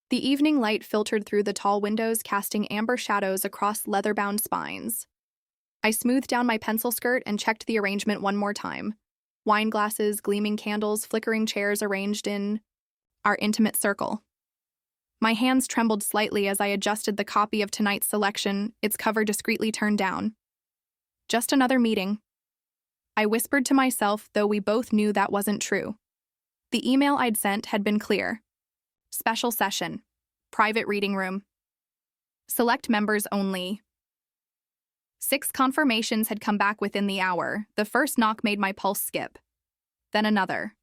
The evening light filtered through the tall windows, casting amber shadows across leather-bound spines. I smoothed down my pencil skirt and checked the arrangement one more time. Wine glasses, gleaming candles, flickering chairs arranged in our intimate circle. My hands trembled slightly as I adjusted the copy of tonight's selection, its cover discreetly turned down. Just another meeting. I whispered to myself, though we both knew that wasn't true. The email I'd sent had been clear. Special session. Private reading room. Select members only. 6 confirmations had come back within the hour. The first knock made my pulse skip. Then another.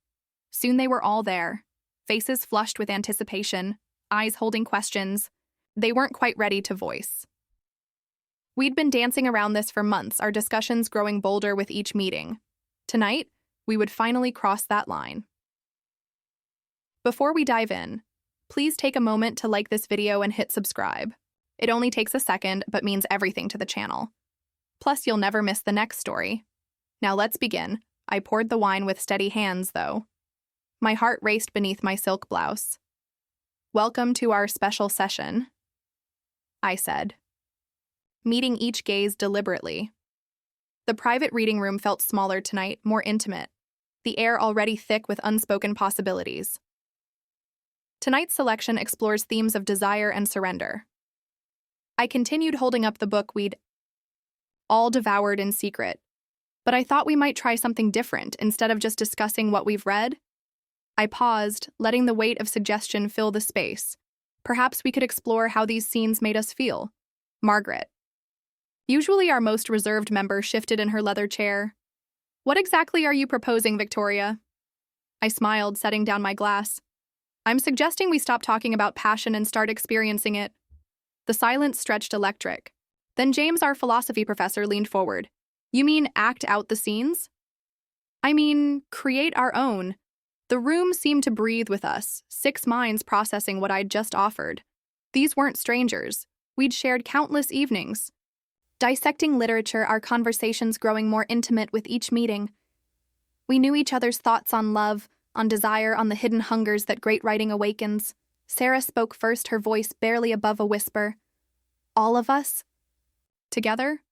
Soon they were all there, faces flushed with anticipation, eyes holding questions. They weren't quite ready to voice. We'd been dancing around this for months, our discussions growing bolder with each meeting. Tonight, we would finally cross that line. Before we dive in, please take a moment to like this video and hit subscribe. It only takes a second, but means everything to the channel. Plus, you'll never miss the next story. Now let's begin. I poured the wine with steady hands, though. My heart raced beneath my silk blouse. Welcome to our special session, I said, meeting each gaze deliberately. The private reading room felt smaller tonight, more intimate, the air already thick with unspoken possibilities. Tonight's selection explores themes of desire and surrender. I continued holding up the book we'd all devoured in secret, but I thought we might try something different instead of just discussing what we've read. I paused, letting the weight of suggestion fill the space. Perhaps we could explore how these scenes made us feel. Margaret. Usually our most reserved member shifted in her leather chair. What exactly are you proposing, Victoria? I smiled, setting down my glass. I'm suggesting we stop talking about passion and start experiencing it. The silence stretched electric. Then James, our philosophy professor, leaned forward. You mean act out the scenes? I mean, create our own. The room seemed to breathe with us, 6 minds processing what I'd just offered. These weren't strangers. We'd shared countless evenings. Dissecting literature, our conversations growing more intimate with each meeting. We knew each other's thoughts on love, on desire, on the hidden hungers that great writing awakens. Sarah spoke first, her voice barely above a whisper. All of us? Together?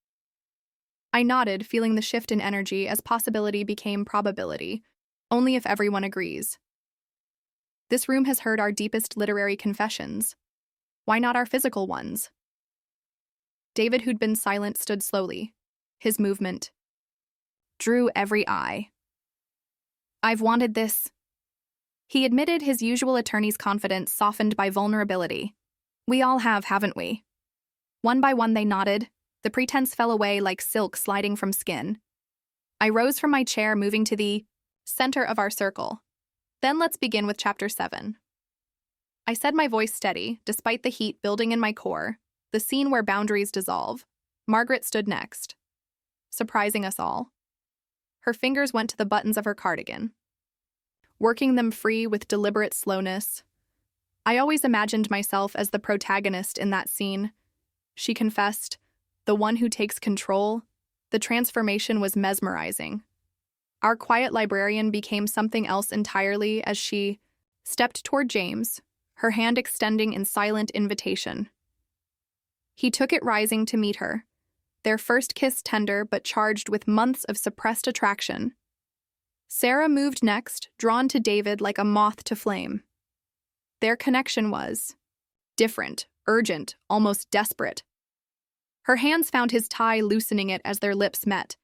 I nodded, feeling the shift in energy as possibility became probability, only if everyone agrees. This room has heard our deepest literary confessions. Why not our physical ones? David, who'd been silent, stood slowly. His movement drew every eye. I've wanted this. He admitted, his usual attorney's confidence softened by vulnerability. We all have, haven't we? One by one they nodded. The pretense fell away like silk sliding from skin. I rose from my chair, moving to the center of our circle. Then let's begin with Chapter 7. I said, my voice steady, despite the heat building in my core, the scene where boundaries dissolve. Margaret stood next, surprising us all. Her fingers went to the buttons of her cardigan, working them free with deliberate slowness. I always imagined myself as the protagonist in that scene. She confessed, the one who takes control. The transformation was mesmerizing. Our quiet librarian became something else entirely as she stepped toward James, her hand extending in silent invitation. He took it, rising to meet her, their first kiss tender but charged with months of suppressed attraction. Sarah moved next, drawn to David like a moth to flame. Their connection was different, urgent, almost desperate. Her hands found his tie, loosening it as their lips met.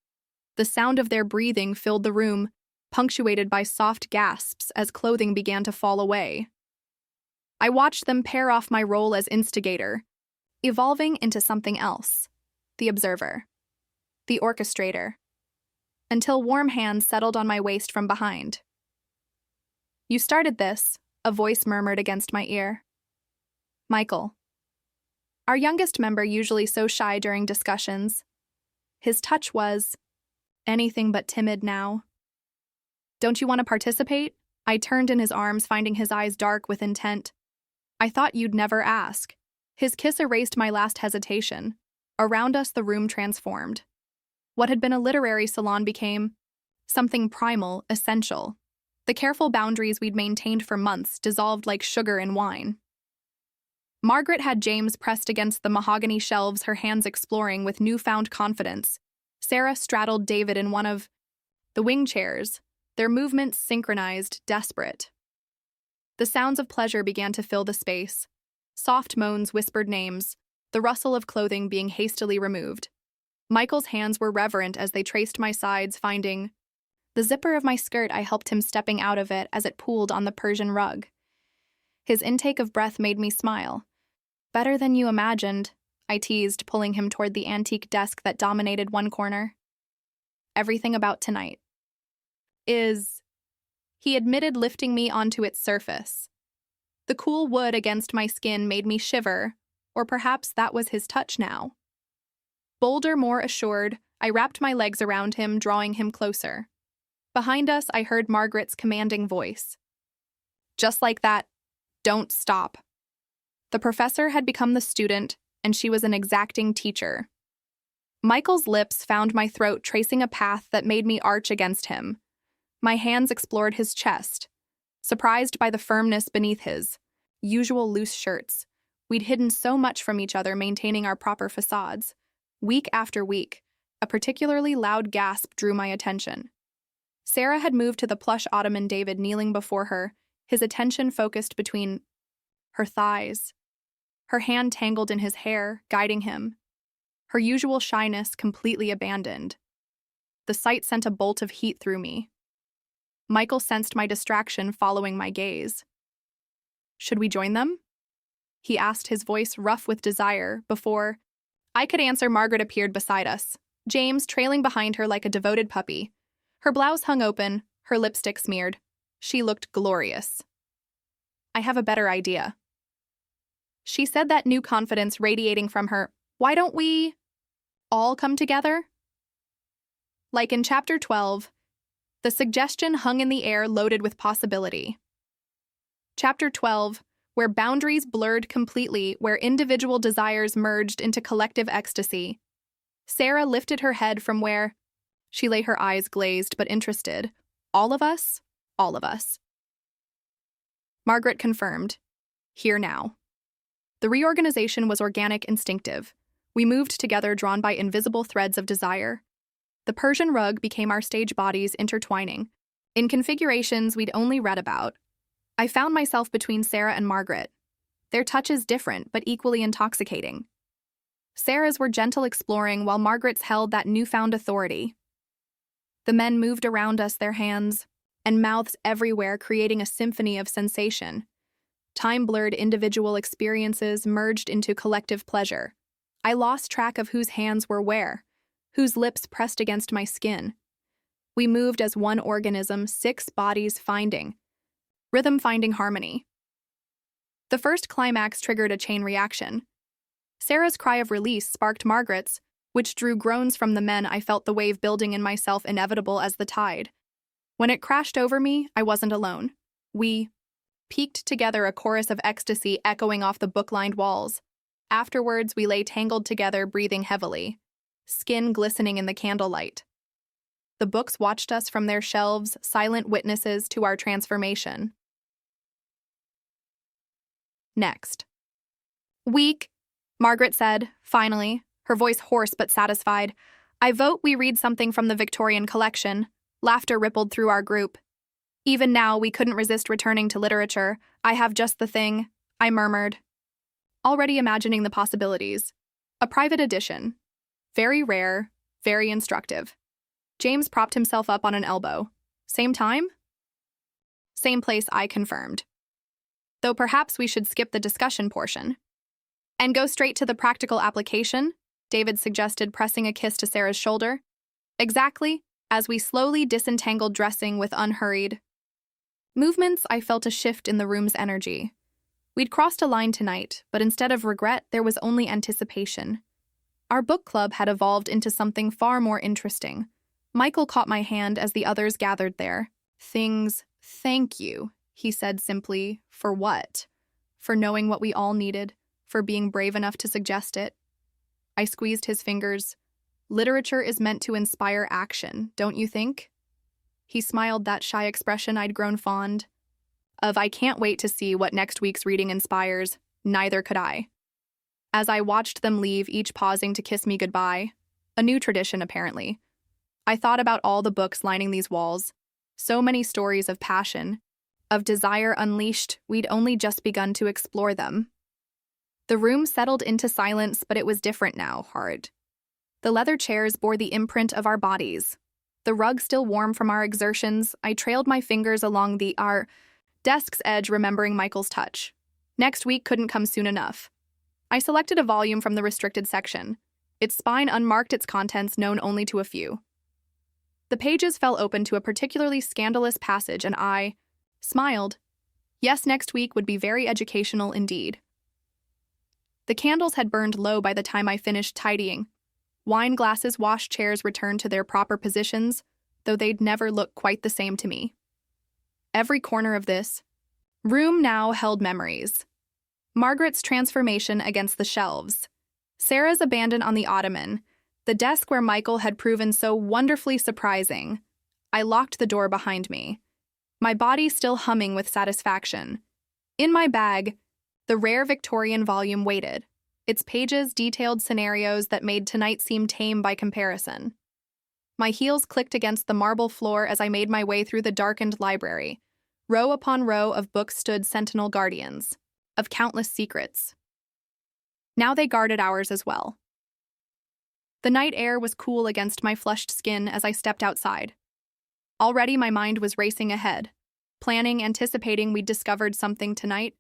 The sound of their breathing filled the room, punctuated by soft gasps as clothing began to fall away. I watched them pair off, my role as instigator, evolving into something else, the observer, the orchestrator, until warm hands settled on my waist from behind. You started this, a voice murmured against my ear. Michael. Our youngest member, usually so shy during discussions. His touch was anything but timid now. Don't you want to participate? I turned in his arms, finding his eyes dark with intent. I thought you'd never ask. His kiss erased my last hesitation. Around us, the room transformed. What had been a literary salon became something primal, essential. The careful boundaries we'd maintained for months dissolved like sugar in wine. Margaret had James pressed against the mahogany shelves, her hands exploring with newfound confidence. Sarah straddled David in one of the wing chairs, their movements synchronized, desperate. The sounds of pleasure began to fill the space. Soft moans whispered names, the rustle of clothing being hastily removed. Michael's hands were reverent as they traced my sides, finding the zipper of my skirt. I helped him, stepping out of it as it pooled on the Persian rug. His intake of breath made me smile. Better than you imagined, I teased, pulling him toward the antique desk that dominated one corner. Everything about tonight is, he admitted, lifting me onto its surface. The cool wood against my skin made me shiver, or perhaps that was his touch now. Bolder, more assured, I wrapped my legs around him, drawing him closer. Behind us, I heard Margaret's commanding voice. Just like that, don't stop. The professor had become the student, and she was an exacting teacher. Michael's lips found my throat, tracing a path that made me arch against him. My hands explored his chest. Surprised by the firmness beneath his usual loose shirts, we'd hidden so much from each other, maintaining our proper facades. Week after week, a particularly loud gasp drew my attention. Sarah had moved to the plush ottoman, David kneeling before her, his attention focused between her thighs. Her hand tangled in his hair, guiding him. Her usual shyness completely abandoned. The sight sent a bolt of heat through me. Michael sensed my distraction, following my gaze. Should we join them? He asked, his voice rough with desire. Before I could answer, Margaret appeared beside us, James trailing behind her like a devoted puppy. Her blouse hung open, her lipstick smeared. She looked glorious. I have a better idea, she said, that new confidence radiating from her. Why don't we all come together? Like in Chapter 12, the suggestion hung in the air, loaded with possibility. Chapter 12, where boundaries blurred completely, where individual desires merged into collective ecstasy. Sarah lifted her head from where she lay, her eyes glazed but interested. All of us? All of us. Margaret confirmed. Here now. The reorganization was organic, instinctive. We moved together, drawn by invisible threads of desire. The Persian rug became our stage, bodies intertwining. In configurations we'd only read about. I found myself between Sarah and Margaret. Their touches different, but equally intoxicating. Sarah's were gentle, exploring, while Margaret's held that newfound authority. The men moved around us, their hands and mouths everywhere, creating a symphony of sensation. Time-blurred individual experiences merged into collective pleasure. I lost track of whose hands were where, whose lips pressed against my skin. We moved as one organism, 6 bodies finding rhythm, finding harmony. The first climax triggered a chain reaction. Sarah's cry of release sparked Margaret's, which drew groans from the men. I felt the wave building in myself, inevitable as the tide. When it crashed over me, I wasn't alone. We peaked together, a chorus of ecstasy echoing off the book-lined walls. Afterwards, we lay tangled together, breathing heavily, skin glistening in the candlelight. The books watched us from their shelves, silent witnesses to our transformation. Next week, Margaret said, finally, her voice hoarse but satisfied, I vote we read something from the Victorian collection. Laughter rippled through our group. Even now, we couldn't resist returning to literature. I have just the thing, I murmured, already imagining the possibilities. A private edition. Very rare, very instructive. James propped himself up on an elbow. Same time? Same place, I confirmed. Though perhaps we should skip the discussion portion and go straight to the practical application, David suggested, pressing a kiss to Sarah's shoulder. Exactly, as we slowly disentangled dressing with unhurried movements, I felt a shift in the room's energy. We'd crossed a line tonight, but instead of regret, there was only anticipation. Our book club had evolved into something far more interesting. Michael caught my hand as the others gathered there. Thank you, he said simply. For what? For knowing what we all needed, for being brave enough to suggest it. I squeezed his fingers. Literature is meant to inspire action, don't you think? He smiled, that shy expression I'd grown fond of. I can't wait to see what next week's reading inspires. Neither could I. As I watched them leave, each pausing to kiss me goodbye, a new tradition apparently, I thought about all the books lining these walls, so many stories of passion, of desire unleashed. We'd only just begun to explore them. The room settled into silence, but it was different now, hard. The leather chairs bore the imprint of our bodies. The rug still warm from our exertions, I trailed my fingers along our desk's edge, remembering Michael's touch. Next week couldn't come soon enough. I selected a volume from the restricted section. Its spine unmarked, its contents known only to a few. The pages fell open to a particularly scandalous passage, and I smiled. Yes, next week would be very educational indeed. The candles had burned low by the time I finished tidying. Wine glasses, wash chairs returned to their proper positions, though they'd never look quite the same to me. Every corner of this room now held memories. Margaret's transformation against the shelves, Sarah's abandon on the ottoman, the desk where Michael had proven so wonderfully surprising. I locked the door behind me, my body still humming with satisfaction. In my bag, the rare Victorian volume waited, its pages detailed scenarios that made tonight seem tame by comparison. My heels clicked against the marble floor as I made my way through the darkened library. Row upon row of books stood sentinel guardians of countless secrets. Now they guarded ours as well. The night air was cool against my flushed skin as I stepped outside. Already my mind was racing ahead, planning, anticipating we'd discovered something tonight,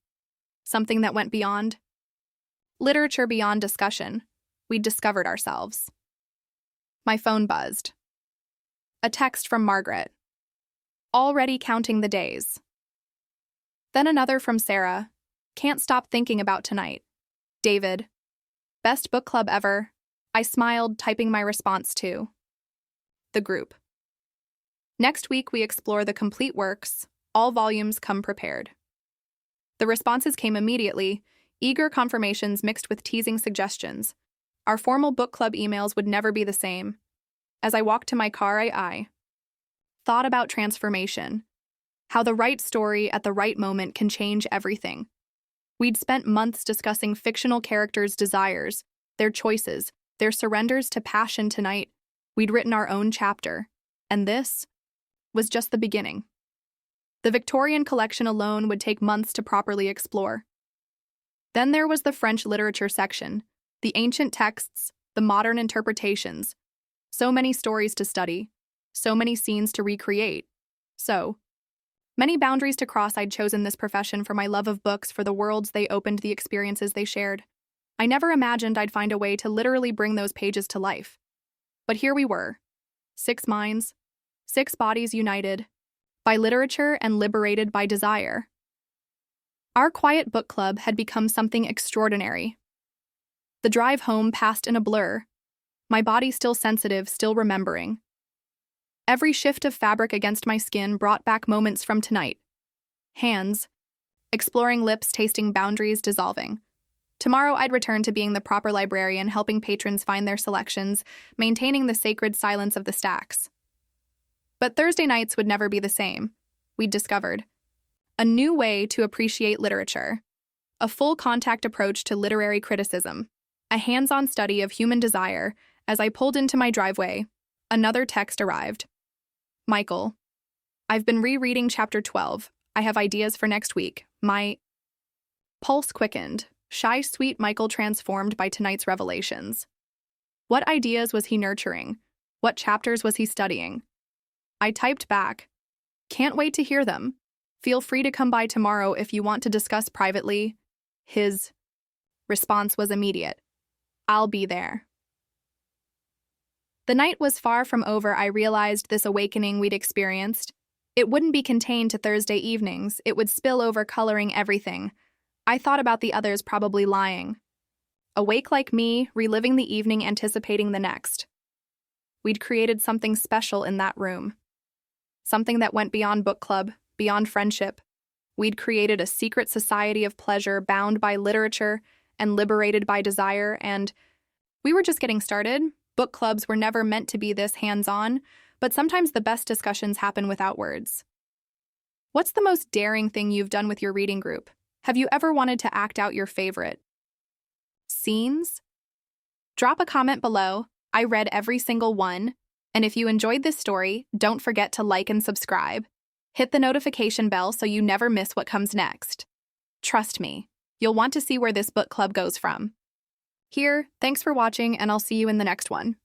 something that went beyond literature, beyond discussion. We'd discovered ourselves. My phone buzzed. A text from Margaret. Already counting the days. Then another from Sarah. Can't stop thinking about tonight. David. Best book club ever. I smiled, typing my response to the group. Next week we explore the complete works. All volumes come prepared. The responses came immediately, eager confirmations mixed with teasing suggestions. Our formal book club emails would never be the same. As I walked to my car, I thought about transformation, how the right story at the right moment can change everything. We'd spent months discussing fictional characters' desires, their choices, their surrenders to passion. Tonight, we'd written our own chapter, and this was just the beginning. The Victorian collection alone would take months to properly explore. Then there was the French literature section, the ancient texts, the modern interpretations. So many stories to study, so many scenes to recreate, so many boundaries to cross. I'd chosen this profession for my love of books, for the worlds they opened, the experiences they shared. I never imagined I'd find a way to literally bring those pages to life. But here we were, 6 minds, 6 bodies united by literature and liberated by desire. Our quiet book club had become something extraordinary. The drive home passed in a blur, my body still sensitive, still remembering. Every shift of fabric against my skin brought back moments from tonight. Hands, exploring, lips tasting, boundaries dissolving. Tomorrow I'd return to being the proper librarian, helping patrons find their selections, maintaining the sacred silence of the stacks. But Thursday nights would never be the same. We'd discovered a new way to appreciate literature, a full contact approach to literary criticism, a hands-on study of human desire. As I pulled into my driveway, another text arrived. Michael, I've been rereading chapter 12. I have ideas for next week. My pulse quickened. Shy, sweet Michael transformed by tonight's revelations. What ideas was he nurturing? What chapters was he studying? I typed back. Can't wait to hear them. Feel free to come by tomorrow if you want to discuss privately. His response was immediate. I'll be there. The night was far from over. I realized this awakening we'd experienced. It wouldn't be contained to Thursday evenings. It would spill over, coloring everything. I thought about the others probably lying. Awake like me, reliving the evening, anticipating the next. We'd created something special in that room. Something that went beyond book club, beyond friendship. We'd created a secret society of pleasure, bound by literature and liberated by desire, and we were just getting started. Book clubs were never meant to be this hands-on, but sometimes the best discussions happen without words. What's the most daring thing you've done with your reading group? Have you ever wanted to act out your favorite scenes? Drop a comment below. I read every single one. And if you enjoyed this story, don't forget to like and subscribe. Hit the notification bell so you never miss what comes next. Trust me, you'll want to see where this book club goes from. Thanks for watching, and I'll see you in the next one.